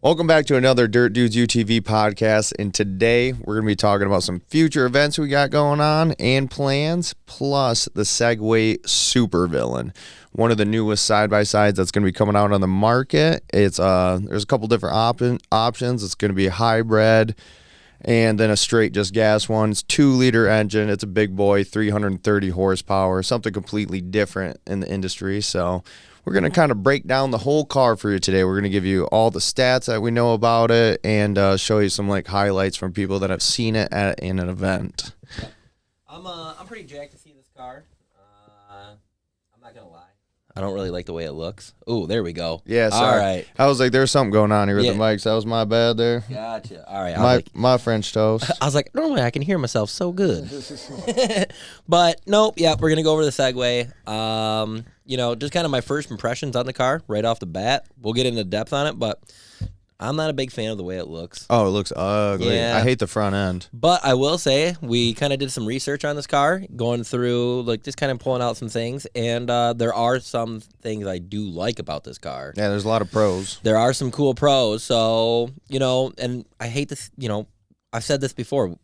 Welcome back to another Dirt Dudes UTV podcast, and today we're going to be talking about some future events we got going on and plans, plus the Segway Supervillain, one of the newest side-by-sides that's going to be coming out on the market. It's there's a couple different options. It's going to be a hybrid and then a straight just gas one. It's 2-liter engine. It's a big boy, 330 horsepower, something completely different in the industry. So we're going to kind of break down the whole car for you today. We're going to give you all the stats that we know about it and show you some like highlights from people that have seen it in an event. I'm pretty jacked to see this car. I'm not going to lie. I don't really like the way it looks. Ooh, there we go. Yeah, sorry. All right. I was like, there's something going on here with the mics. That was my bad there. Gotcha. All right. My French toast. I was like, normally I can hear myself so good. But nope, yeah, we're going to go over the Segway. Just kind of my first impressions on the car right off the bat. We'll get into depth on it, but I'm not a big fan of the way it looks. Oh, it looks ugly. Yeah. I hate the front end. But I will say we kind of did some research on this car, going through, like, just kind of pulling out some things, and there are some things I do like about this car. Yeah, there's a lot of pros. There are some cool pros, so, and I hate this, I've said this before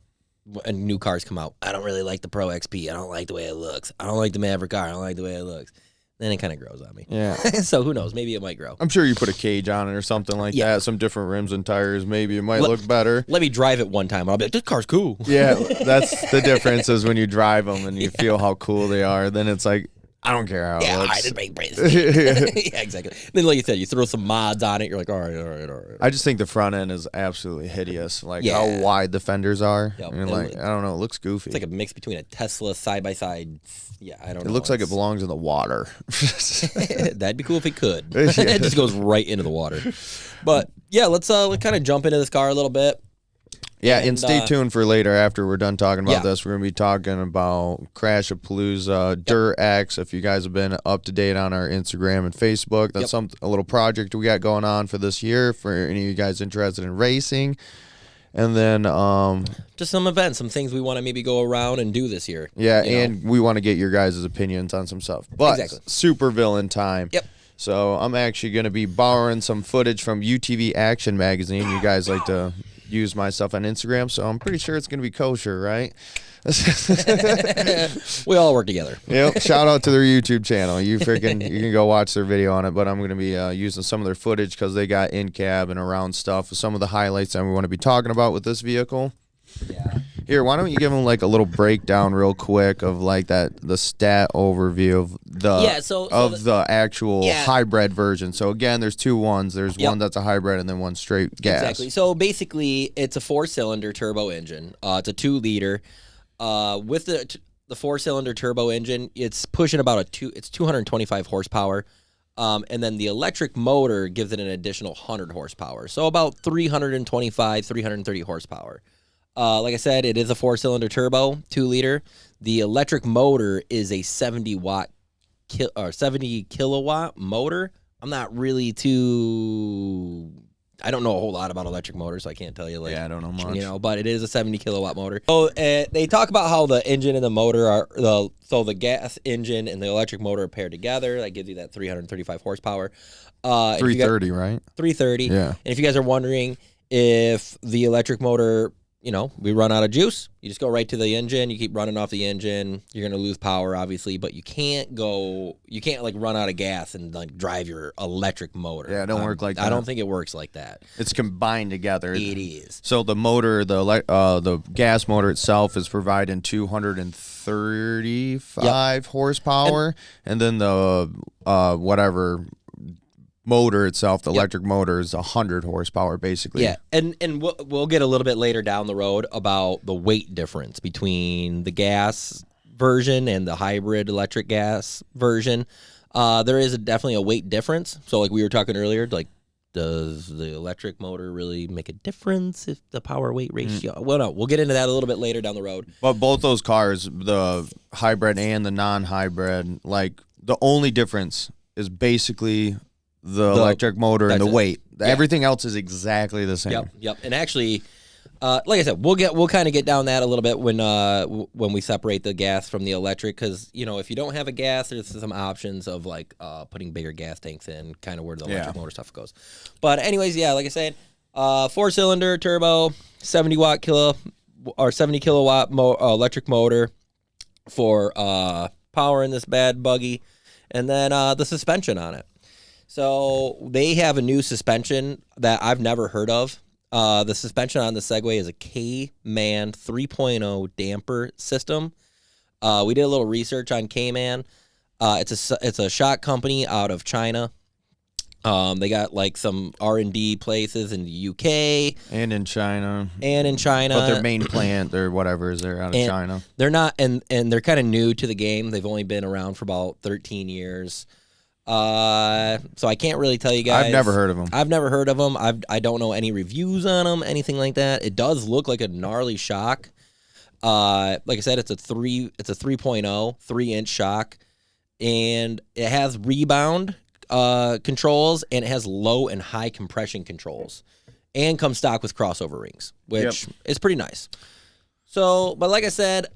when new cars come out. I don't really like the Pro XP. I don't like the way it looks. I don't like the Maverick car. I don't like the way it looks. Then it kind of grows on me. Yeah. So who knows? Maybe it might grow. I'm sure you put a cage on it or something like that. Some different rims and tires. Maybe it might look better. Let me drive it one time. And I'll be like, this car's cool. Yeah, that's the difference is when you drive them and you feel how cool they are. Then it's like, I don't care how it looks. I just make brains. Yeah, exactly. Then, like you said, you throw some mods on it. You're like, all right. I just think the front end is absolutely hideous. Like how wide the fenders are. Yep. And like, I don't know. It looks goofy. It's like a mix between a Tesla side-by-side. Yeah, I don't know. It looks like it belongs in the water. That'd be cool if it could. It just goes right into the water. But, yeah, let's kind of jump into this car a little bit. Yeah, and stay tuned for later after we're done talking about this. We're going to be talking about Crashapalooza, Dirt X. If you guys have been up to date on our Instagram and Facebook, that's a little project we got going on for this year for any of you guys interested in racing. And then just some events, some things we want to maybe go around and do this year. Yeah, and we want to get your guys' opinions on some stuff. But super villain time. Yep. So I'm actually going to be borrowing some footage from UTV Action Magazine. You guys like to use my stuff on Instagram, so I'm pretty sure it's going to be kosher, right? We all work together. Yep. Shout out to their YouTube channel. You can go watch their video on it, but I'm going to be using some of their footage because they got in-cab and around stuff. Some of the highlights that we want to be talking about with this vehicle. Yeah. Here, why don't you give them like a little breakdown real quick of like the stat overview of the actual hybrid version. So again, there's two ones. There's one that's a hybrid and then one straight gas. Exactly. So basically, it's a 4-cylinder turbo engine. It's a 2-liter. With the 4-cylinder turbo engine, it's pushing about it's 225 horsepower. And then the electric motor gives it an additional 100 horsepower. So about 325, 330 horsepower. Like I said, it is a 4-cylinder turbo, 2-liter. The electric motor is a 70 kilowatt motor. I'm not really I don't know a whole lot about electric motors, so I can't tell you. I don't know much. But it is a 70 kilowatt motor. So they talk about how the engine and the motor are the gas engine and the electric motor are paired together. That gives you that 335 horsepower. 330, right? 330. Yeah. And if you guys are wondering if the electric motor, we run out of juice, you just go right to the engine. You keep running off the engine. You're going to lose power, obviously, but you can't like run out of gas and like drive your electric motor. Yeah, it don't work like that. I don't think it works like that. It's combined together. It is. So the motor, the gas motor itself is providing 235 horsepower, and then the whatever motor itself, the electric motor, is 100 horsepower basically. Yeah, and we'll get a little bit later down the road about the weight difference between the gas version and the hybrid electric gas version. There is definitely a weight difference. So like we were talking earlier, like does the electric motor really make a difference if the power weight ratio? Well, no, we'll get into that a little bit later down the road. But both those cars, the hybrid and the non-hybrid, like the only difference is basically the electric motor and the weight. Everything else is exactly the same. Yep. And actually, Like I said, we'll kind of get down that a little bit when we separate the gas from the electric, because if you don't have a gas, there's some options of like putting bigger gas tanks in, kind of where the electric motor stuff goes. But anyways, yeah, like I said, 4-cylinder turbo, 70 kilowatt electric motor for power in this bad buggy, and then the suspension on it. So they have a new suspension that I've never heard of. The suspension on the Segway is a Canam 3.0 damper system. We did a little research on Canam. It's a shock company out of China. They got like some R&D places in the UK and in China. But their main plant or whatever is there out of China. They're not, and they're kind of new to the game. They've only been around for about 13 years. So I can't really tell you guys. I've never heard of them. I don't know any reviews on them, anything like that. It does look like a gnarly shock. Like I said, it's a 3.0 3-inch shock, and it has rebound controls, and it has low and high compression controls, and comes stock with crossover rings, which is pretty nice. So, but like I said,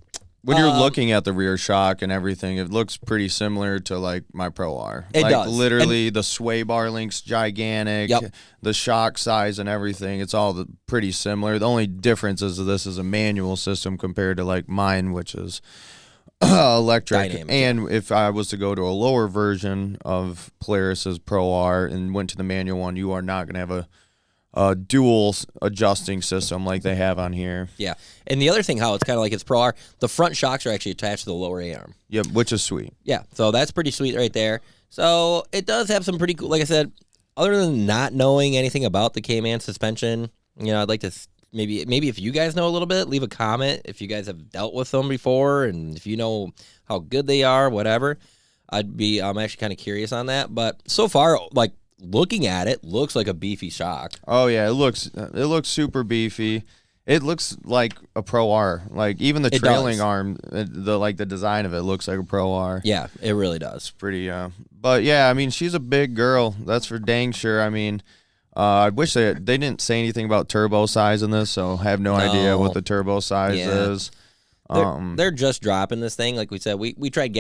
when you're looking at the rear shock and everything, it looks pretty similar to like my Pro R. It does. Literally, the sway bar link's gigantic. Yep. The shock size and everything, it's all pretty similar. The only difference is this is a manual system compared to like mine, which is electric. Dynamic. And if I was to go to a lower version of Polaris's Pro R and went to the manual one, you are not going to have a dual adjusting system like they have on here. Yeah. And the other thing, how it's kind of like it's Pro R, the front shocks are actually attached to the lower A-arm. Yep, which is sweet. Yeah, so that's pretty sweet right there. So it does have some pretty cool, like I said, other than not knowing anything about the Canam suspension, I'd like to maybe if you guys know a little bit, leave a comment if you guys have dealt with them before, and if you know how good they are, whatever. I'm actually kind of curious on that. But so far, like, looking at it, looks like a beefy shock. Oh yeah, it looks super beefy. It looks like a Pro R. Like even the trailing arm, the design of it looks like a Pro R. Yeah, it really does. Pretty but yeah, I mean, she's a big girl. That's for dang sure. I mean, I wish they didn't say anything about turbo size in this, so I have no idea what the turbo size is. They're just dropping this thing. Like we said, we tried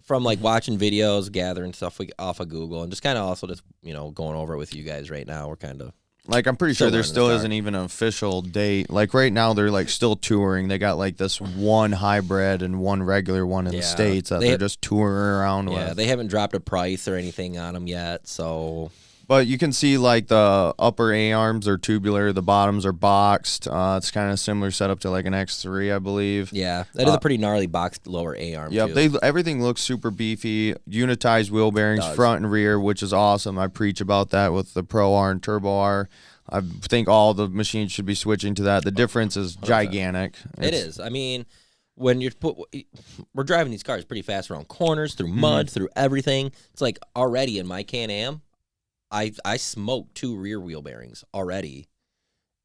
from like watching videos, gathering stuff off of Google, and just kind of also just going over it with you guys right now. We're kind of like, I'm pretty sure there still isn't even an official date. Like right now, they're like still touring. They got like this one hybrid and one regular one in the States that they're just touring around with. Yeah, they haven't dropped a price or anything on them yet, so. But you can see like the upper A-arms are tubular, the bottoms are boxed. It's kind of similar setup to like an X3, I believe. Yeah, that is a pretty gnarly boxed lower A-arm. Yep, everything looks super beefy. Unitized wheel bearings, front and rear, which is awesome. I preach about that with the Pro R and Turbo R. I think all the machines should be switching to that. The difference is gigantic. It is. I mean, when we're driving these cars pretty fast around corners, through mud, through everything. It's like already in my Canam, I smoked 2 rear wheel bearings already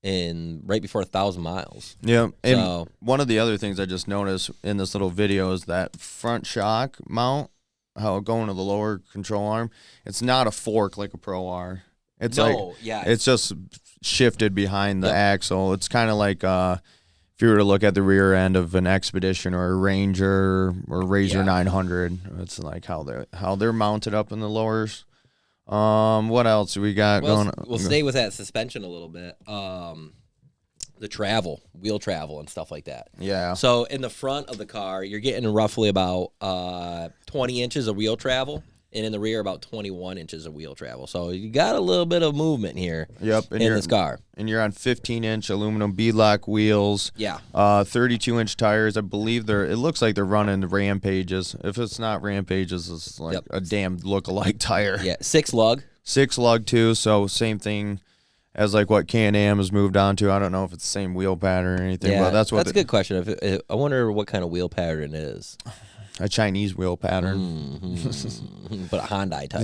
right before 1,000 miles. Yeah, and one of the other things I just noticed in this little video is that front shock mount, how going to the lower control arm, it's not a fork like a Pro R. It's just shifted behind the axle. It's kind of like if you were to look at the rear end of an Xpedition or a Ranger or Razor 900, it's like how they're mounted up in the lowers. What else we got going on? We'll stay with that suspension a little bit. The wheel travel and stuff like that. Yeah. So in the front of the car, you're getting roughly about 20 inches of wheel travel, and in the rear about 21 inches of wheel travel. So you got a little bit of movement here. Yep. In this car. And you're on 15-inch aluminum beadlock wheels. Yeah. 32-inch tires. I believe it looks like they're running Rampages. If it's not Rampages, it's like a damn look-alike tire. Yeah. 6 lug. 6 lug too. So same thing as like what Canam has moved on to. I don't know if it's the same wheel pattern or anything. Yeah, but that's a good question. I wonder what kind of wheel pattern it is. A Chinese wheel pattern. Mm-hmm. But a Hyundai tire.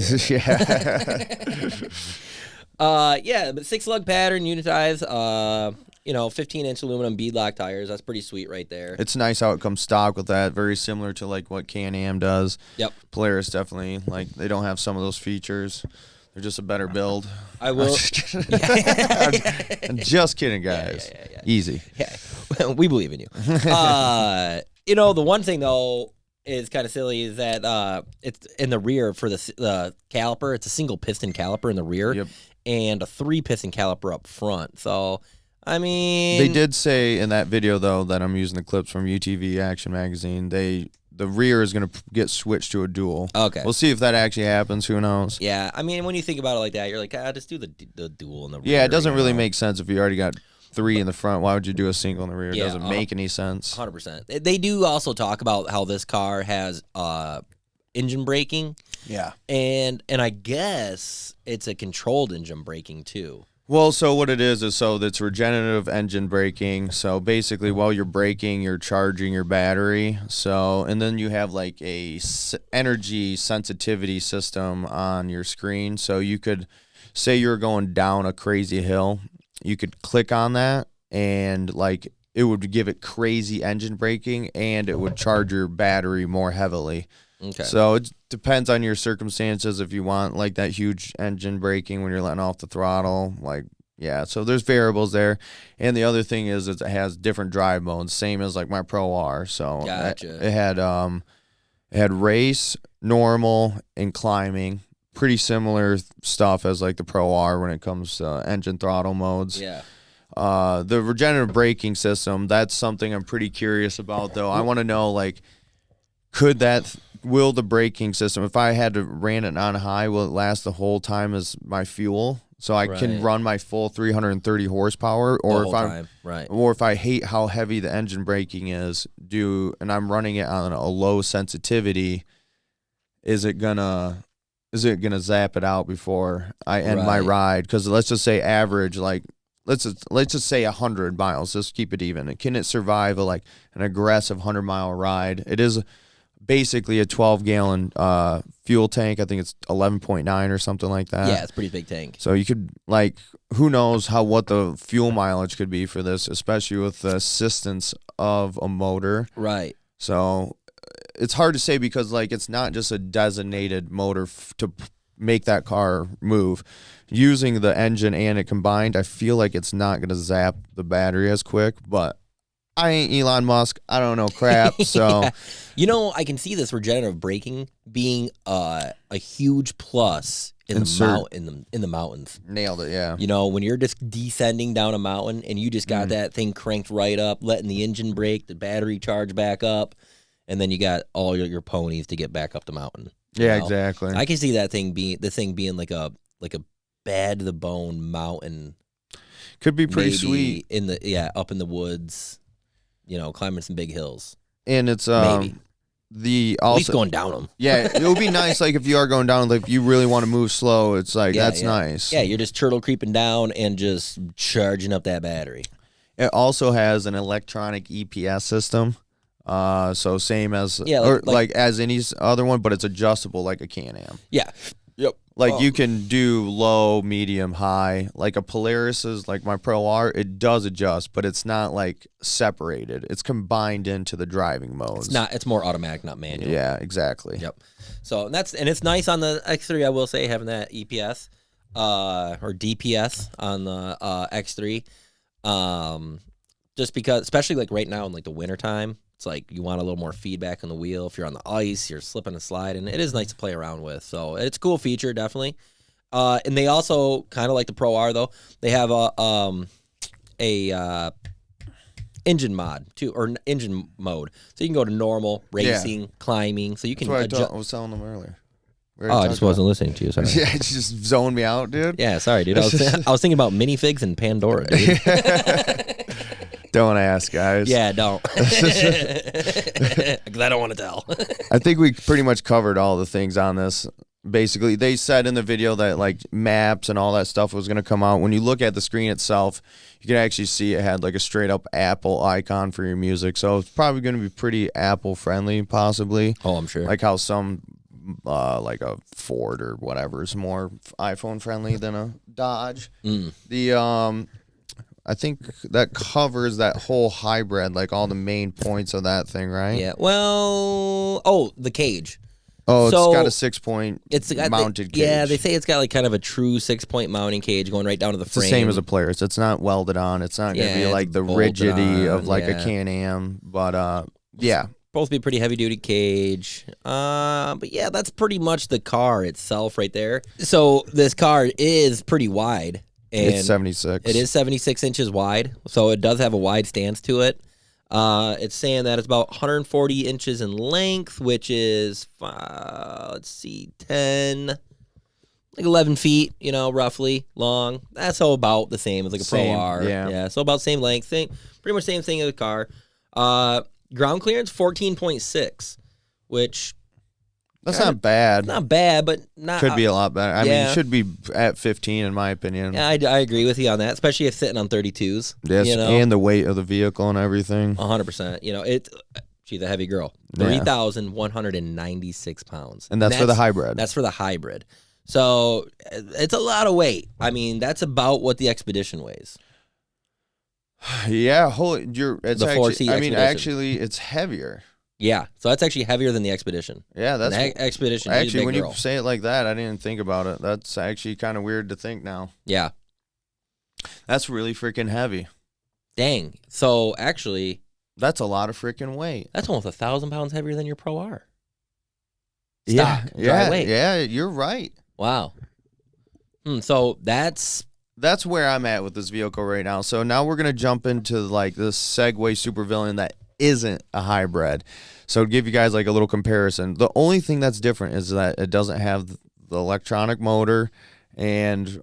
Yeah. But 6 lug pattern, unitized, 15-inch aluminum beadlock tires. That's pretty sweet right there. It's nice how it comes stock with that. Very similar to like what Canam does. Yep. Polaris definitely, like, they don't have some of those features. They're just a better build. I will. I'm just kidding, guys. Yeah. Easy. Yeah, we believe in you. The one thing though is kind of silly is that it's in the rear for the caliper. It's a single piston caliper in the rear, and a 3-piston caliper up front. So, I mean, they did say in that video though that I'm using the clips from UTV Action Magazine. The rear is going to get switched to a dual. Okay. We'll see if that actually happens. Who knows? Yeah, I mean, when you think about it like that, you're like, just do the dual in the rear. Yeah, it doesn't really make sense if you already got 3 in the front. Why would you do a single in the rear? It doesn't make any sense. 100%. They do also talk about how this car has engine braking. Yeah. And I guess it's a controlled engine braking too. Well, so what it is so that's regenerative engine braking. So basically, while you're braking, you're charging your battery. So, and then you have like a energy sensitivity system on your screen. So you could say you're going down a crazy hill. You could click on that, and like it would give it crazy engine braking, and it would charge your battery more heavily. Okay. So it depends on your circumstances if you want like that huge engine braking when you're letting off the throttle. Like, yeah, so there's variables there. And the other thing is it has different drive modes, same as like my Pro R. So gotcha. it had race, normal, and climbing. Pretty similar stuff as like the Pro R when it comes to engine throttle modes. Yeah. The regenerative braking system, that's something I'm pretty curious about though. I want to know like, will the braking system, if I had to ran it on high, will it last the whole time as my fuel? So I can run my full 330 horsepower, or if I hate how heavy the engine braking is, and I'm running it on a low sensitivity, is it gonna zap it out before I end my ride? Because let's just say average, like let's just say 100 miles. Just keep it even. Can it survive an aggressive 100-mile ride? It is basically a 12-gallon fuel tank. I think it's 11.9 or something like that. Yeah, it's a pretty big tank. So you could, like, who knows what the fuel mileage could be for this, especially with the assistance of a motor. Right. So it's hard to say because, like, it's not just a designated motor to make that car move. Using the engine and it combined, I feel like it's not going to zap the battery as quick, but I ain't Elon Musk. I don't know crap. So, yeah. I can see this regenerative braking being a huge plus in the mountains. Nailed it. Yeah. When you're just descending down a mountain and you just got that thing cranked right up, letting the engine brake, the battery charge back up, and then you got all your ponies to get back up the mountain. Yeah, exactly. I can see that thing being like a bad to the bone mountain. Could be pretty sweet up in the woods. Climbing some big hills. And it's maybe. At least going down them. Yeah, it would be nice like if you are going down, like if you really want to move slow, it's like that's nice. Yeah, you're just turtle creeping down and just charging up that battery. It also has an electronic EPS system. So same as like as any other one, but it's adjustable like a Canam. Yeah. Yep. Like you can do low, medium, high. Like a Polaris is like my Pro R, it does adjust, but it's not like separated. It's combined into the driving modes. It's more automatic, not manual. Yeah, exactly. Yep. So it's nice on the X3, I will say, having that EPS or DPS on the X3. Just because, especially like right now in like the wintertime, it's like you want a little more feedback on the wheel. If you're on the ice, you're slipping and sliding. It is nice to play around with. So it's a cool feature, definitely. And they also, kind of like the Pro R, though, they have a engine mod, too, or engine mode. So you can go to normal, racing, climbing. So you can That's what I was telling them earlier. I just wasn't listening to you. Sorry. Yeah, it just zoned me out, dude. Yeah, sorry, dude. I was thinking about minifigs and Pandora, dude. Don't ask, guys. Yeah, don't. Because I don't want to tell. I think we pretty much covered all the things on this. Basically, they said in the video that like maps and all that stuff was going to come out. When you look at the screen itself, you can actually see it had like a straight up Apple icon for your music. So it's probably going to be pretty Apple friendly, possibly. Oh, I'm sure. Like how some like a Ford or whatever is more iPhone friendly than a Dodge. I think that covers that whole hybrid, like all the main points of that thing, right? Yeah. Well, the cage. Oh, So, it's got a 6-point mounted cage. Yeah, they say it's got like kind of a true 6-point mounting cage going right down to the frame. It's the same as a Polaris. It's not welded on. It's not going to be like the rigidity of like a Canam. But yeah. Supposed to be a pretty heavy duty cage. But yeah, that's pretty much the car itself right there. So this car is pretty wide. And it's 76. It is 76 inches wide. So it does have a wide stance to it. It's saying that it's about 140 inches in length, which is, let's see, 11 feet, roughly long. That's all about the same as like a Pro R. Yeah, so about same length. Pretty much same thing as a car. Ground clearance, 14.6, which... That's not bad. Not bad, but not... Could be a lot better. I mean, it should be at 15, in my opinion. Yeah, I agree with you on that, especially if sitting on 32s. Yes, and the weight of the vehicle and everything. 100%. She's a heavy girl. 3,196 pounds. And that's for the hybrid. That's for the hybrid. So it's a lot of weight. I mean, that's about what the Xpedition weighs. Yeah, it's the 4C I mean, Xpedition. Actually, it's heavier. Yeah, so that's actually heavier than the Xpedition. Yeah, that's Xpedition. Actually, when you say it like that, I didn't think about it. That's actually kind of weird to think now. Yeah, that's really freaking heavy. Dang. So actually, that's a lot of freaking weight. That's almost 1,000 pounds heavier than your Pro R. Stock, dry weight. Yeah, you're right. Wow. So that's where I'm at with this vehicle right now. So now we're gonna jump into like this Segway supervillain that isn't a hybrid. So to give you guys like a little comparison, the only thing that's different is that it doesn't have the electronic motor, and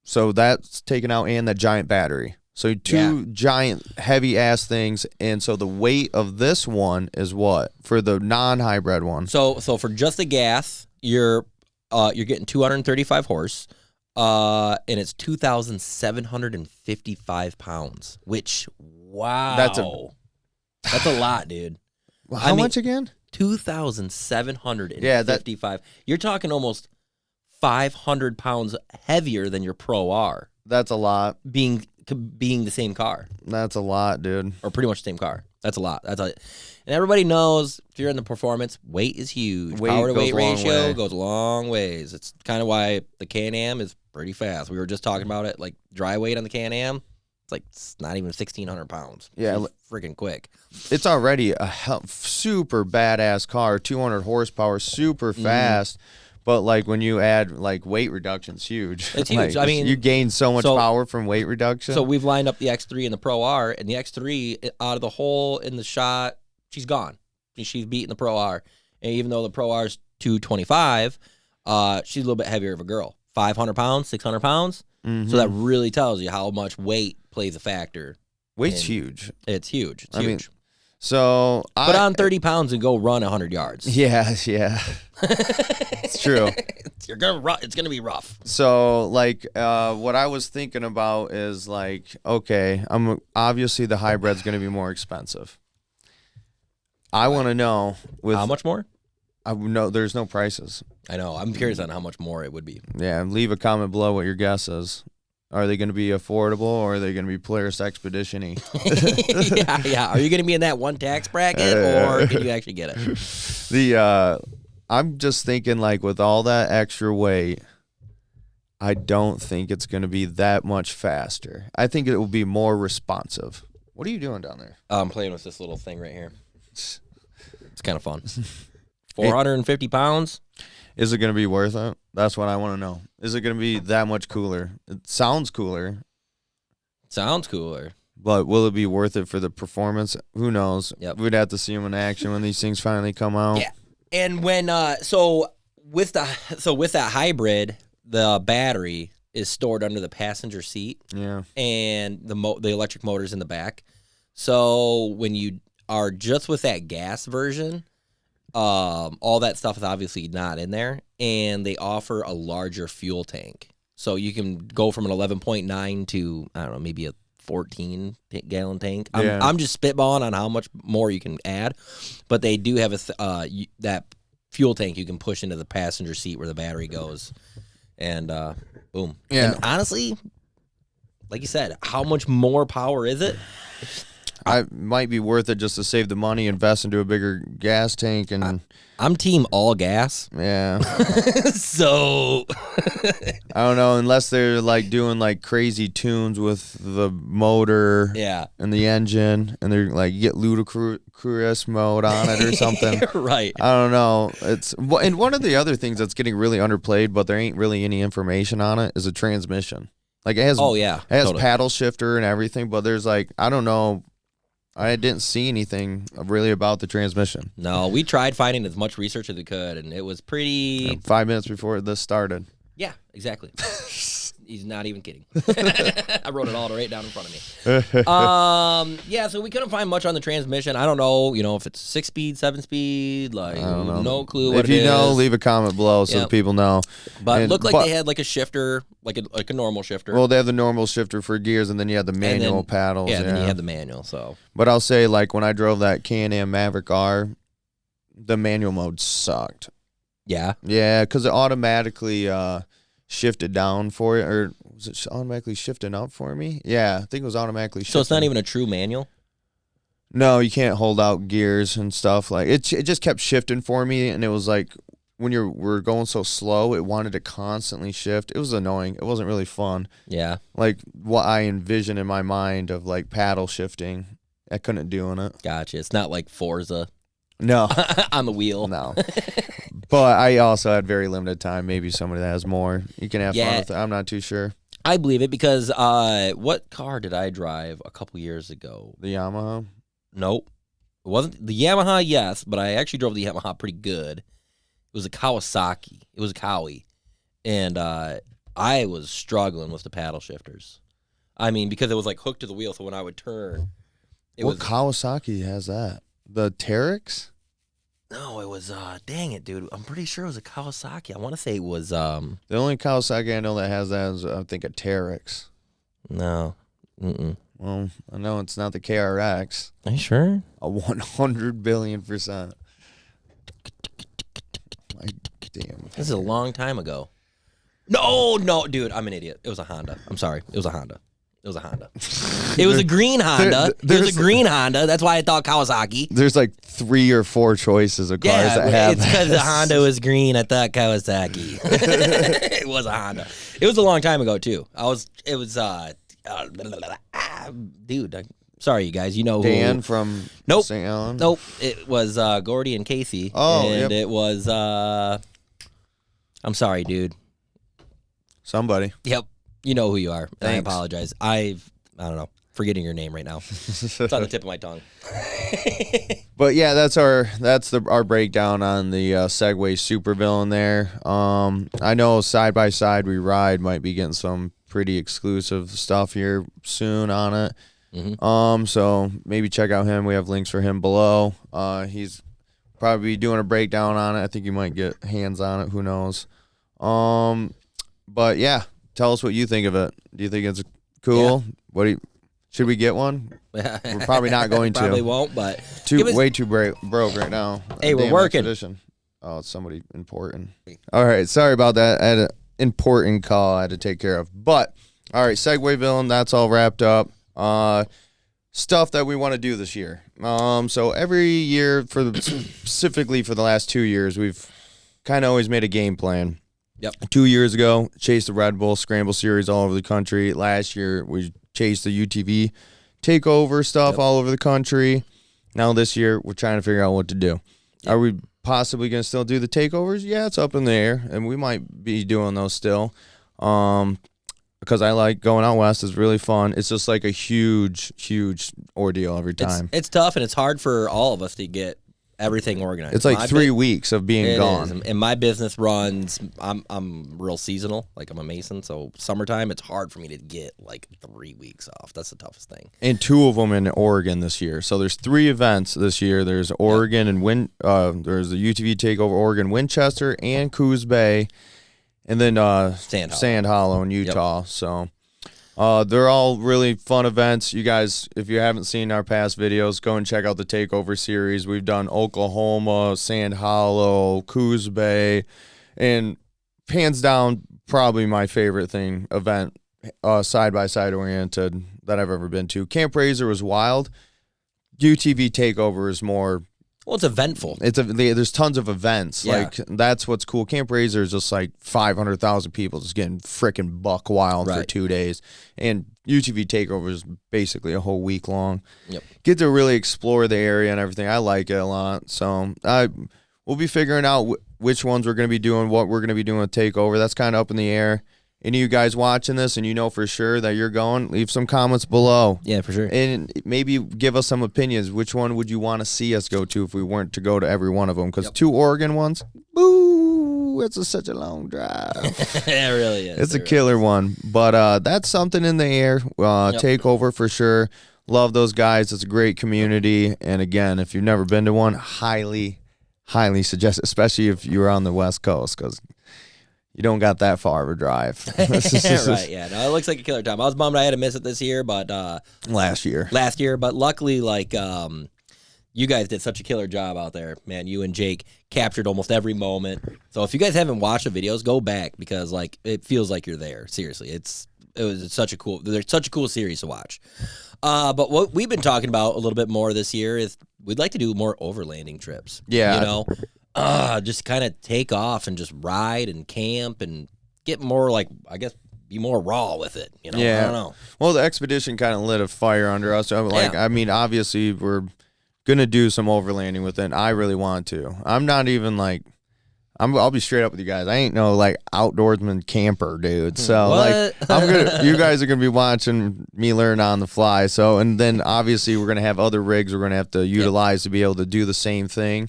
so that's taken out, and the giant battery. So two giant heavy ass things, and so the weight of this one is what for the non-hybrid one. So for just the gas, you're getting 235 horse, and it's 2,755 pounds. Which that's a lot, dude. How much again? 2,755. You're talking almost 500 pounds heavier than your Pro R. That's a lot. Being the same car. That's a lot, dude. Or pretty much the same car. That's a lot. And everybody knows if you're in the performance, weight is huge. Power to weight ratio goes a long ways. It's kind of why the Canam is pretty fast. We were just talking about it, like dry weight on the Canam. It's not even 1,600 pounds. Yeah. It's freaking quick. It's already a super badass car, 200 horsepower, super fast. But like when you add like weight reduction, it's huge. It's huge. Like, I mean, you gain so much power from weight reduction. So we've lined up the X3 and the Pro R, and the X3 out of the hole in the shot, she's gone. She's beating the Pro R. And even though the Pro R is 225, she's a little bit heavier of a girl. 500 pounds, 600 pounds. Mm-hmm. So that really tells you how much weight plays a factor. Weight's huge. It's huge. It's huge. So put on 30 pounds and go run 100 yards. Yeah. It's true. It's gonna be rough. So like what I was thinking about is like, okay, obviously the hybrid's gonna be more expensive. I want to know how much more? There's no prices. I know. I'm curious on how much more it would be. Yeah, leave a comment below what your guess is. Are they going to be affordable, or are they going to be Polaris Xpedition-y? yeah. Are you going to be in that one tax bracket, or can you actually get it? I'm just thinking, like, with all that extra weight, I don't think it's going to be that much faster. I think it will be more responsive. What are you doing down there? I'm playing with this little thing right here. It's kind of fun. 450 pounds. Is it going to be worth it? That's what I want to know. Is it going to be that much cooler? It sounds cooler. But will it be worth it for the performance? Who knows? Yep. We'd have to see them in action when these things finally come out. Yeah. And when with that hybrid, the battery is stored under the passenger seat. Yeah. And the electric motor's in the back. So when you are just with that gas version, all that stuff is obviously not in there, and they offer a larger fuel tank. So you can go from an 11.9 to, I don't know, maybe a 14-gallon tank. I'm just spitballing on how much more you can add, but they do have that fuel tank you can push into the passenger seat where the battery goes, and boom. Yeah. And honestly, like you said, how much more power is it? I might be worth it just to save the money, invest into a bigger gas tank, and I'm team all gas. yeah. So I don't know, unless they're like doing like crazy tunes with the motor and the engine, and they're like, you get ludicrous mode on it or something. Right. I don't know. And one of the other things that's getting really underplayed, but there ain't really any information on it, is a transmission. Like it has totally. paddle shifter and everything, but there's like, I don't know, I didn't see anything really about the transmission. No, we tried finding as much research as we could, and it was pretty... 5 minutes before this started. Yeah, exactly. He's not even kidding. I wrote it all right down in front of me. Yeah, so we couldn't find much on the transmission. I don't know, if it's 6-speed, 7-speed, like, no clue what it is. If you know, leave a comment below so that people know. But it looked like they had like a shifter, like a normal shifter. Well, they have the normal shifter for gears, and then you have the manual paddles. Yeah, then you have the manual, so. But I'll say, like, when I drove that Canam Maverick R, the manual mode sucked. Yeah? Yeah, because it automatically shifted down for it, or was it automatically shifting up for me? Yeah, I think it was automatically shifting. So it's not even a true manual? No, you can't hold out gears and stuff. Like it just kept shifting for me, and it was like when we're going so slow, it wanted to constantly shift. It was annoying. It wasn't really fun. Yeah. Like what I envisioned in my mind of like paddle shifting, I couldn't do it. Gotcha. It's not like Forza. No. On the wheel. No. But I also had very limited time. Maybe somebody that has more. You can have fun with it. I'm not too sure. I believe it because what car did I drive a couple years ago? The Yamaha? Nope. It wasn't the Yamaha, yes, but I actually drove the Yamaha pretty good. It was a Kawasaki. It was a Kawi. And I was struggling with the paddle shifters. I mean, because it was like hooked to the wheel, so when I would turn... What Kawasaki has that? The Teryx? No, it was, dang it, dude. I'm pretty sure it was a Kawasaki. I want to say it was, The only Kawasaki I know that has that is, I think, a Teryx. No. Mm-mm. Well, I know it's not the KRX. Are you sure? 100 billion%. Damn. This is a long time ago. No, dude, I'm an idiot. It was a Honda. I'm sorry. It was a Honda. It was a Honda. It was a green Honda. It was a green Honda. That's why I thought Kawasaki. There's like 3 or 4 choices of cars that have it's because the Honda was green. I thought Kawasaki. It was a Honda. It was a long time ago too. Dude, sorry you guys. You know Dan who? from Nope. St. Helens? Nope. It was Gordy and Casey. Oh, and it was I'm sorry, dude. Somebody. Yep. You know who you are. Thanks. I apologize. I don't know. Forgetting your name right now. It's on the tip of my tongue. But yeah, that's our breakdown on the Segway supervillain there. I know side by side we ride might be getting some pretty exclusive stuff here soon on it. Mm-hmm. So maybe check out him. We have links for him below. He's probably doing a breakdown on it. I think you might get hands on it. Who knows? But yeah. Tell us what you think of it. Do you think it's cool? Yeah. Should we get one? We're probably not going to. Probably won't, but way too broke right now. Hey, we're working. Xpedition. Oh, it's somebody important. All right, sorry about that. I had an important call I had to take care of. But all right, Segway villain. That's all wrapped up. Stuff that we want to do this year. So every year, specifically for the last 2 years, we've kind of always made a game plan. Yep. 2 years ago, chased the Red Bull Scramble Series all over the country. Last year, we chased the UTV takeover stuff all over the country. Now this year, we're trying to figure out what to do. Yep. Are we possibly going to still do the takeovers? Yeah, it's up in the air, and we might be doing those still. Because I like going out west. It's really fun. It's just like a huge, huge ordeal every time. It's tough, and it's hard for all of us to get everything organized. It's like 3 weeks of being gone. Is. And my business runs, I'm real seasonal. Like I'm a mason, so summertime, it's hard for me to get like 3 weeks off. That's the toughest thing. And 2 of them in Oregon this year. So there's 3 events this year. There's Oregon and there's the UTV Takeover Oregon, Winchester, and Coos Bay. And then Sand Hollow in Utah. Yep. So they're all really fun events. You guys, if you haven't seen our past videos, go and check out the Takeover series. We've done Oklahoma, Sand Hollow, Coos Bay, and hands down, probably my favorite event, side-by-side oriented that I've ever been to. Camp Razor was wild. UTV takeover is more. Well, it's eventful. There's tons of events. Yeah. Like that's what's cool. Camp Razor is just like 500,000 people just getting freaking buck wild for 2 days, and UTV takeover is basically a whole week long. Yep. Get to really explore the area and everything. I like it a lot. So we'll be figuring out which ones we're going to be doing, what we're going to be doing with takeover. That's kind of up in the air. Any of you guys watching this and you know for sure that you're going, leave some comments below. Yeah, for sure. And maybe give us some opinions. Which one would you want to see us go to if we weren't to go to every one of them? Because 2 Oregon ones, boo, it's such a long drive. It really is. It's a killer one. But that's something in the air. Takeover for sure. Love those guys. It's a great community. And again, if you've never been to one, highly suggest it, especially if you're on the West Coast, because you don't got that far of a drive. Right, yeah. No, it looks like a killer time. I was bummed I had to miss it this year, but last year. But luckily, like, you guys did such a killer job out there, man. You and Jake captured almost every moment. So if you guys haven't watched the videos, go back, because like it feels like you're there. Seriously, there's such a cool series to watch. But what we've been talking about a little bit more this year is we'd like to do more overlanding trips. Yeah, you know. Just kind of take off and just ride and camp and get more, like, I guess, be more raw with it. You know, yeah. I don't know. Well, the Xpedition kind of lit a fire under us. I mean, obviously, we're gonna do some overlanding with it. I really want to. I'm not even like, I'll be straight up with you guys. I ain't no like outdoorsman camper, dude. So you guys are gonna be watching me learn on the fly. So, and then obviously we're gonna have other rigs we're gonna have to utilize to be able to do the same thing.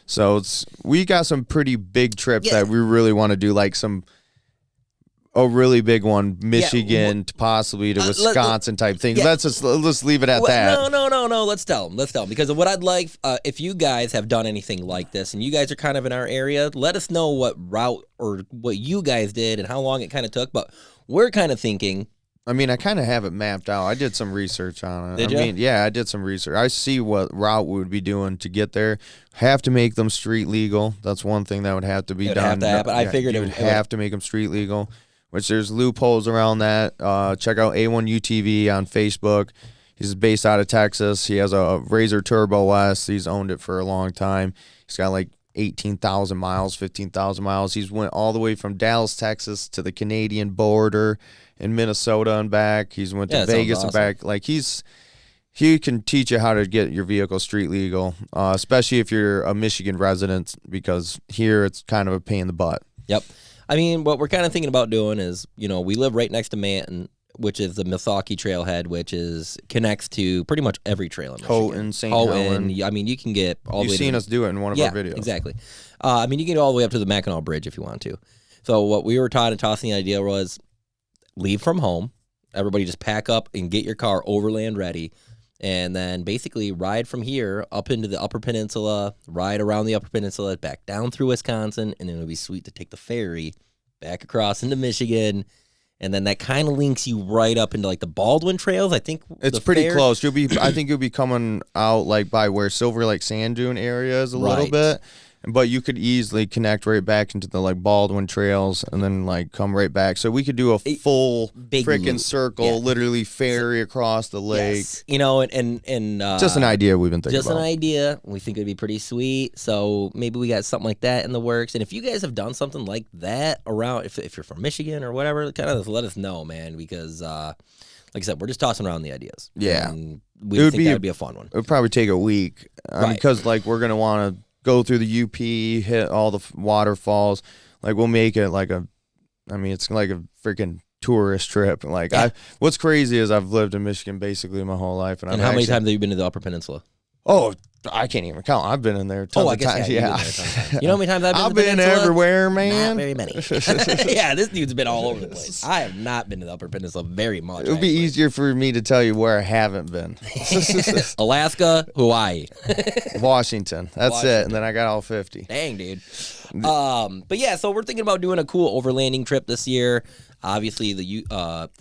So we got some pretty big trips that we really want to do, like a really big one, Michigan to possibly to Wisconsin type thing. Yeah. Let's leave it at that. No. Let's tell them. Because of what I'd like, if you guys have done anything like this and you guys are kind of in our area, let us know what route or what you guys did and how long it kind of took. But we're kind of thinking. I mean, I kind of have it mapped out. I did some research on it. Did you? I mean, yeah, I did some research. I see what route we would be doing to get there. Have to make them street legal. That's one thing that would have to be done. Have to happen. I figured it would have to make them street legal, which there's loopholes around that. Check out A1 UTV on Facebook. He's based out of Texas. He has a Razor Turbo S. He's owned it for a long time. He's got like 18,000 miles, 15,000 miles. He's went all the way from Dallas, Texas to the Canadian border in Minnesota and back. He's went to Vegas and back. Like he can teach you how to get your vehicle street legal, especially if you're a Michigan resident, because here it's kind of a pain in the butt. Yep. I mean, what we're kind of thinking about doing is, you know, we live right next to Manton, which is the Milwaukee Trailhead, which connects to pretty much every trail in Michigan. Houghton, St. Helen. I mean, you can get all the way. You've seen us do it in one of our videos. Exactly. I mean, you can go all the way up to the Mackinac Bridge if you want to. So what we were tossing the idea was leave from home. Everybody just pack up and get your car overland ready. And then basically ride from here up into the Upper Peninsula, ride around the Upper Peninsula, back down through Wisconsin, and then it would be sweet to take the ferry back across into Michigan. And then that kind of links you right up into like the Baldwin trails. I think it's pretty close. I think you'll be coming out like by where Silver Lake Sand Dune area is a little bit. But you could easily connect right back into the like Baldwin trails and then like come right back. So we could do a full freaking circle, literally ferry across the lake. Yes. You know, and just an idea we've been thinking about. Just an idea. We think it'd be pretty sweet. So maybe we got something like that in the works. And if you guys have done something like that around, if you're from Michigan or whatever, kind of let us know, man, because like I said, we're just tossing around the ideas. Yeah. And we think that would be a fun one. It would probably take a week because like we're going to want to go through the UP, hit all the waterfalls. Like we'll make it like it's like a freaking tourist trip. Like what's crazy is I've lived in Michigan basically my whole life. And how many times have you been to the Upper Peninsula? Oh, I can't even count. I've been in there tons of times. Yeah. You know how many times I've been everywhere, man. Not very many. Yeah, this dude's been all over the place. I have not been to the Upper Peninsula very much. It would be easier for me to tell you where I haven't been. Alaska, Hawaii. Washington. That's it. And then I got all 50. Dang, dude. But yeah, so we're thinking about doing a cool overlanding trip this year. Obviously, the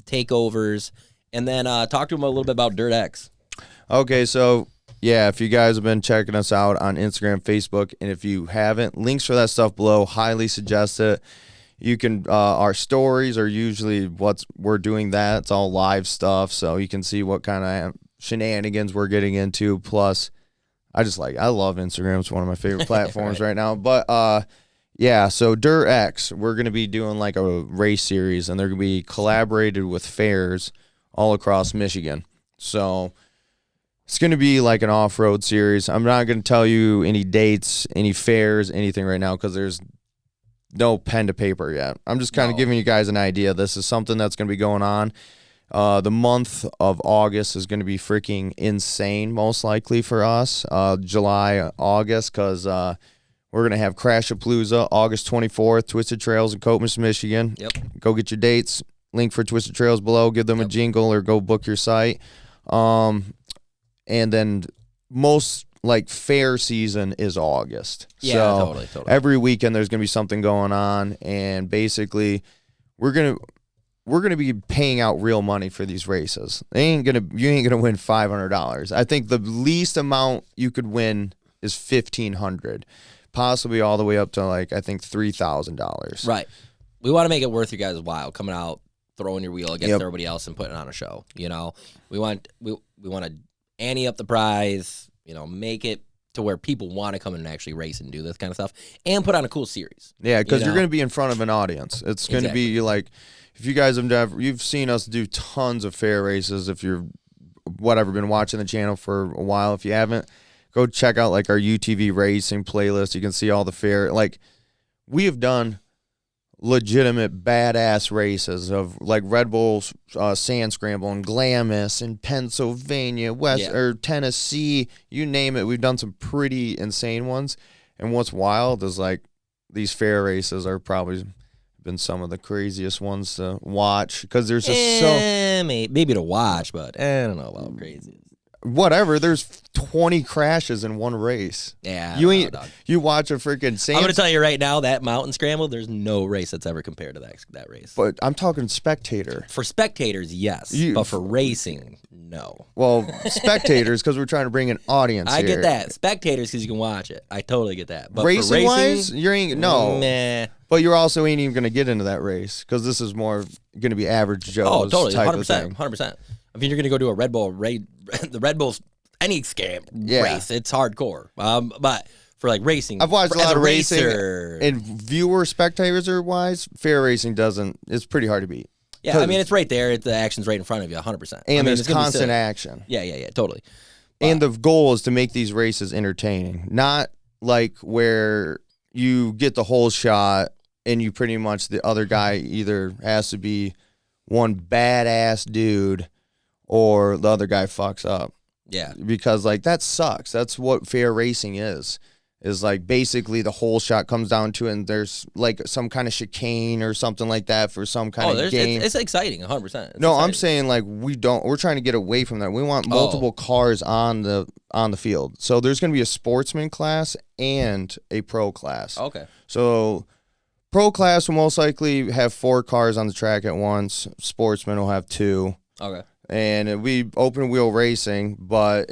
takeovers. And then talk to him a little bit about Dirt X. Okay, so yeah, if you guys have been checking us out on Instagram, Facebook, and if you haven't, links for that stuff below, highly suggest it. You can, our stories are usually we're doing that. It's all live stuff, so you can see what kind of shenanigans we're getting into. Plus, I love Instagram. It's one of my favorite platforms right now. But yeah, so Dirt X, we're going to be doing like a race series, and they're going to be collaborated with fairs all across Michigan. So it's going to be like an off-road series. I'm not going to tell you any dates, any fairs, anything right now because there's no pen to paper yet. I'm just kind of giving you guys an idea. This is something that's going to be going on. The month of August is going to be freaking insane, most likely for us. July, August, because we're going to have Crashapalooza August 24th, Twisted Trails in Coatmas, Michigan. Yep. Go get your dates. Link for Twisted Trails below. Give them a jingle or go book your site. And then most fair season is August. Yeah, so totally. Every weekend there's going to be something going on, and basically we're going to be paying out real money for these races. You ain't gonna win $500. I think the least amount you could win is $1,500, possibly all the way up to I think $3,000. Right. We want to make it worth you guys' while coming out, throwing your wheel against everybody else and putting on a show. We want to ante up the prize. Make it to where people want to come in and actually race and do this kind of stuff, and put on a cool series. Yeah, because you're going to be in front of an audience. It's going to be if you guys you've seen us do tons of fair races. If you're been watching the channel for a while, if you haven't, go check out our UTV racing playlist. You can see all the fair. We have done legitimate badass races of Red Bull Sand Scramble and Glamis in Pennsylvania, or Tennessee, you name it. We've done some pretty insane ones. And what's wild is these fair races are probably been some of the craziest ones to watch because there's just maybe to watch, but I don't know about crazy. Whatever, there's 20 crashes in one race. Yeah, you watch a freaking sand. I'm gonna tell you right now, that mountain scramble, there's no race that's ever compared to that race. But I'm talking spectator. For spectators, yes, but for racing, no. Well, spectators because we're trying to bring an audience. I get that. Spectators because you can watch it. I totally get that. But racing for racing wise, you ain't meh. But you're also ain't even gonna get into that race because this is more gonna be average Joe's. Oh, totally, type 100%, 100%. I mean, you're gonna go to a Red Bull the Red Bull's any scam race, it's hardcore. But for racing, I've watched a lot of racing, racer, and viewer spectator wise, fair racing it's pretty hard to beat. Yeah, I mean, it's right there. The action's right in front of you, 100%. And there's constant action. Yeah, totally. And the goal is to make these races entertaining, not where you get the whole shot and you pretty much the other guy either has to be one badass dude or the other guy fucks up. Yeah. Because that sucks. That's what fair racing is basically the whole shot comes down to it, and there's some kind of chicane or something like that for some kind of game. It's exciting, 100%. Exciting. I'm saying we're trying to get away from that. We want multiple cars on the field. So there's going to be a sportsman class and a pro class. Okay. So pro class will most likely have 4 cars on the track at once. Sportsman will have 2. Okay. And it'll be open wheel racing, but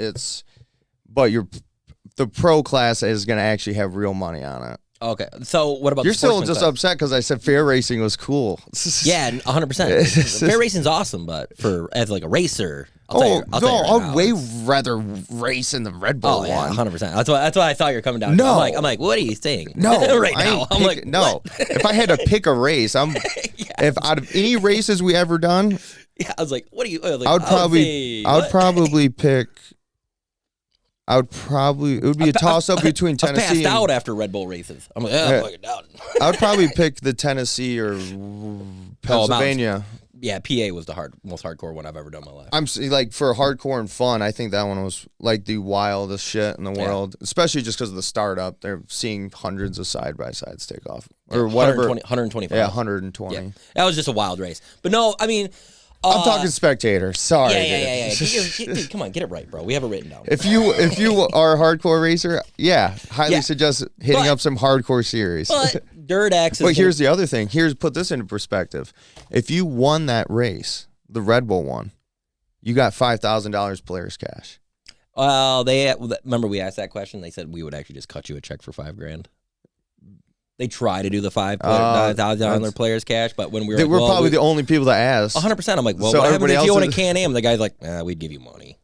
the pro class is going to actually have real money on it. Okay. So what about You're the still just upset because I said fair racing was cool. Yeah, 100%. Fair racing's awesome, but as a racer, I'd way rather race in the Red Bull one. 100%. That's why I thought you were coming down. No. I'm like, what are you saying? No, right now. I'm like, no. If I had to pick a race, if out of any races we ever done, yeah, I was like, what are you? I would probably pick. It would be a toss up between Tennessee. I passed out after Red Bull races. I'm like, I'm fucking down. I would probably pick the Tennessee or Pennsylvania. Yeah, PA was the most hardcore one I've ever done in my life. I'm for hardcore and fun, I think that one was the wildest shit in the world, especially just because of the startup. They're seeing hundreds of side-by-sides take off. Or whatever. 125. Yeah, 120. Yeah. That was just a wild race. But no, I mean... I'm talking spectator. Sorry. Yeah. Dude, come on, get it right, bro. We have it written down. If you are a hardcore racer, highly suggest hitting up some hardcore series. But Dirt X. But here's the other thing. Put this into perspective. If you won that race, the Red Bull one, you got $5,000 Polaris cash. Well, remember we asked that question. They said we would actually just cut you a check for $5,000. They try to do the $5,000 players cash, but when we were probably the only people that asked. 100%. I'm like, well, so what happens if you else own a Canam? The guy's like, we'd give you money.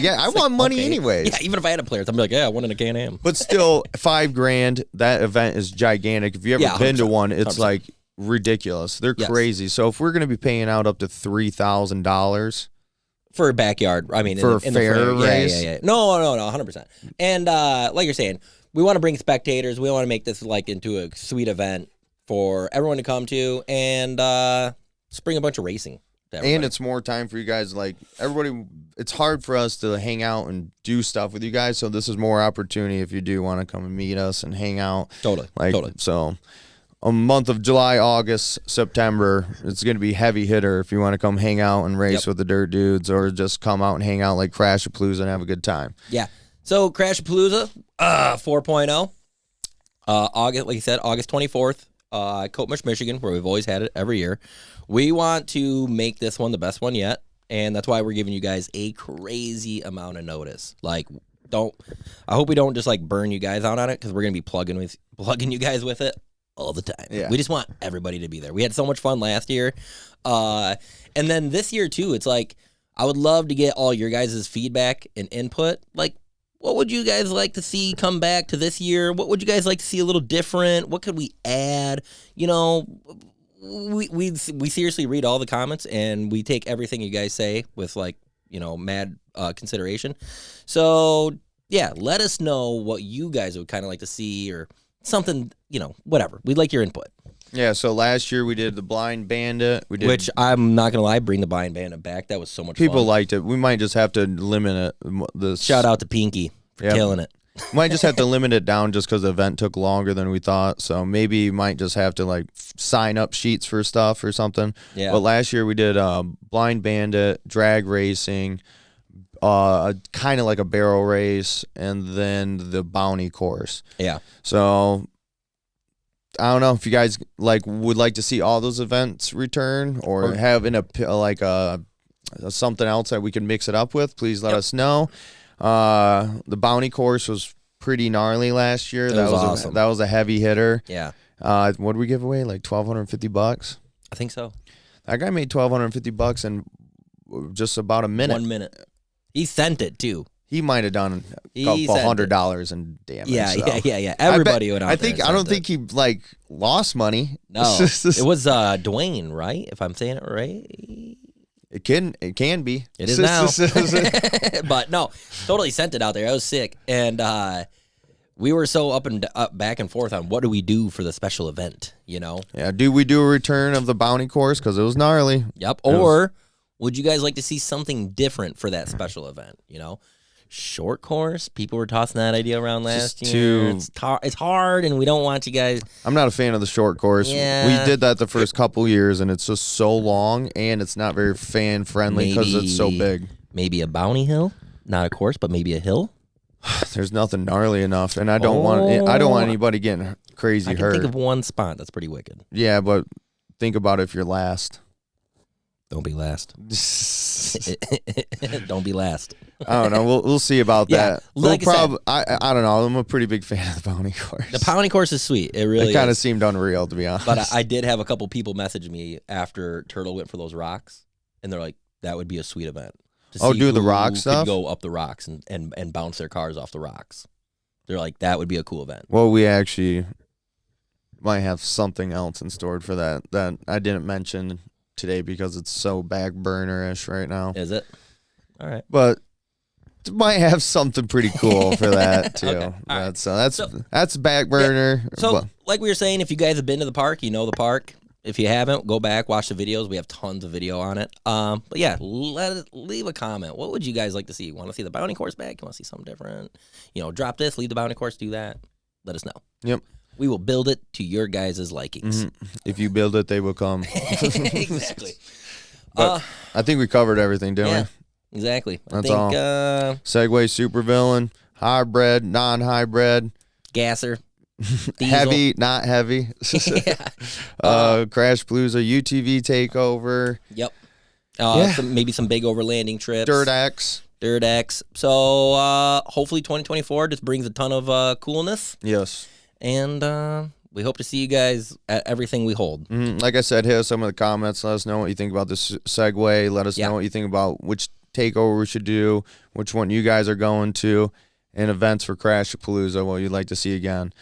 Yeah, I want money anyways. Yeah, even if I had a Polaris, I'm like, yeah, I want in a Canam. But still, $5,000. That event is gigantic. If you ever been to one, it's 100%. like ridiculous. They're crazy. So if we're gonna be paying out up to $3,000 for a backyard, I mean, for a fair race, no, 100%. And like you're saying, we want to bring spectators. We want to make this like into a sweet event for everyone to come to, and just bring a bunch of racing. And it's more time for you guys. Like everybody, it's hard for us to hang out and do stuff with you guys. So this is more opportunity if you do want to come and meet us and hang out. Totally. So a month of July, August, September, it's going to be heavy hitter if you want to come hang out and race with the Dirt Dudes, or just come out and hang out like Crashapalooza and have a good time. Yeah. So Crashapalooza 4.0, August, like you said, August 24th, Coatmush, Michigan, where we've always had it every year. We want to make this one the best one yet, and that's why we're giving you guys a crazy amount of notice. Like, I hope we don't just like burn you guys out on it, because we're gonna be plugging you guys with it all the time. Yeah. We just want everybody to be there. We had so much fun last year, and then this year too. It's like I would love to get all your guys' feedback and input. Like, what would you guys like to see come back to this year? What would you guys like to see a little different? What could we add? You know, we seriously read all the comments, and we take everything you guys say with like, you know, mad consideration. So yeah, let us know what you guys would kind of like to see, or something, you know, whatever. We'd like your input. Yeah, so last year we did the Blind Bandit. Which I'm not going to lie, bring the Blind Bandit back. That was so much fun. People liked it. We might just have to limit it. Shout out to Pinky for killing it. Might just have to limit it down just because the event took longer than we thought. So maybe you might just have to like sign up sheets for stuff or something. Yeah. But last year we did Blind Bandit, drag racing, kind of like a barrel race, and then the bounty course. Yeah. So I don't know if you guys would like to see all those events return, or have in a something else that we can mix it up with. Please let us know. The bounty course was pretty gnarly last year. That was awesome. That was a heavy hitter. Yeah. What did we give away? Like $1,250? I think so. That guy made $1,250 in just about a minute. 1 minute. He sent it too. He might have done a couple $100 in damage. Yeah. Everybody went out. I don't think he like lost money. No, it was Dwayne, right? If I'm saying it right. It can be. It is now. But no, totally sent it out there. I was sick, and we were so up back and forth on what do we do for the special event. You know? Yeah. Do we do a return of the bounty course, because it was gnarly? Yep. Or would you guys like to see something different for that special event? You know? Short course, people were tossing that idea around last year. It's hard, and we don't want you guys. I'm not a fan of the short course. Yeah. We did that the first couple years, and it's just so long, and it's not very fan friendly because it's so big. Maybe a bounty hill, not a course, but maybe a hill. There's nothing gnarly enough, and I don't want anybody getting crazy hurt. I can think of one spot that's pretty wicked. Yeah, but think about if you're last. Don't be last. Don't be last. I don't know. We'll see about that. Like I don't know. I'm a pretty big fan of the bounty course. The bounty course is sweet. It really kind of seemed unreal, to be honest. But I did have a couple people message me after Turtle went for those rocks, and they're like, that would be a sweet event. Do the rock stuff? Go up the rocks and bounce their cars off the rocks. They're like, that would be a cool event. Well, we actually might have something else in store for that I didn't mention today because it's so back burner-ish right now. Is it? All right. But might have something pretty cool for that too. Okay. That's back burner. Yeah. So like we were saying, if you guys have been to the park, you know the park. If you haven't, go back, watch the videos. We have tons of video on it. But yeah, leave a comment. What would you guys like to see? You want to see the bounty course back? You want to see something different? You know, drop this, leave the bounty course, do that. Let us know. Yep. We will build it to your guys' likings. Mm-hmm. If you build it, they will come. Exactly. But I think we covered everything, didn't we? Exactly. That's all. Segway, supervillain, hybrid, non-hybrid. Gasser. Heavy, not heavy. Crashapalooza, UTV takeover. Yep. Maybe some big overlanding trips. Dirt X. So hopefully 2024 just brings a ton of coolness. Yes. And we hope to see you guys at everything we hold. Mm-hmm. Like I said, hit us some of the comments. Let us know what you think about this Segway. Let us know what you think about which takeover we should do, which one you guys are going to, and events for Crashapalooza, what you'd like to see again.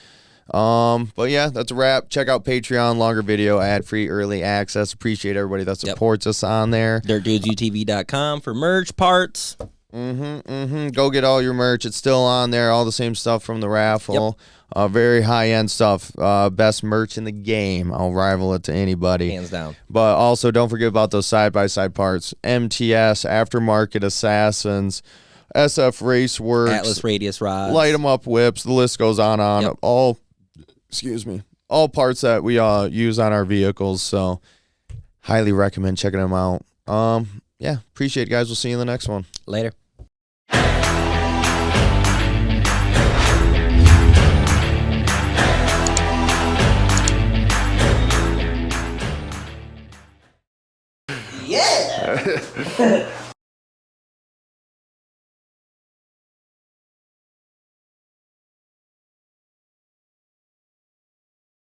But yeah, that's a wrap. Check out Patreon, longer video, ad-free, early access. Appreciate everybody that supports us on there. DirtDudesUTV.com for merch, parts. Go get all your merch. It's still on there. All the same stuff from the raffle. Very high-end stuff. Best merch in the game. I'll rival it to anybody. Hands down. But also, don't forget about those side-by-side parts. MTS, Aftermarket Assassins, SF Raceworxs, Atlas Radius rods. Light 'em up whips. The list goes on. Yep. All parts that we use on our vehicles. So, highly recommend checking them out. Yeah, appreciate it, guys. We'll see you in the next one. Later. Yeah.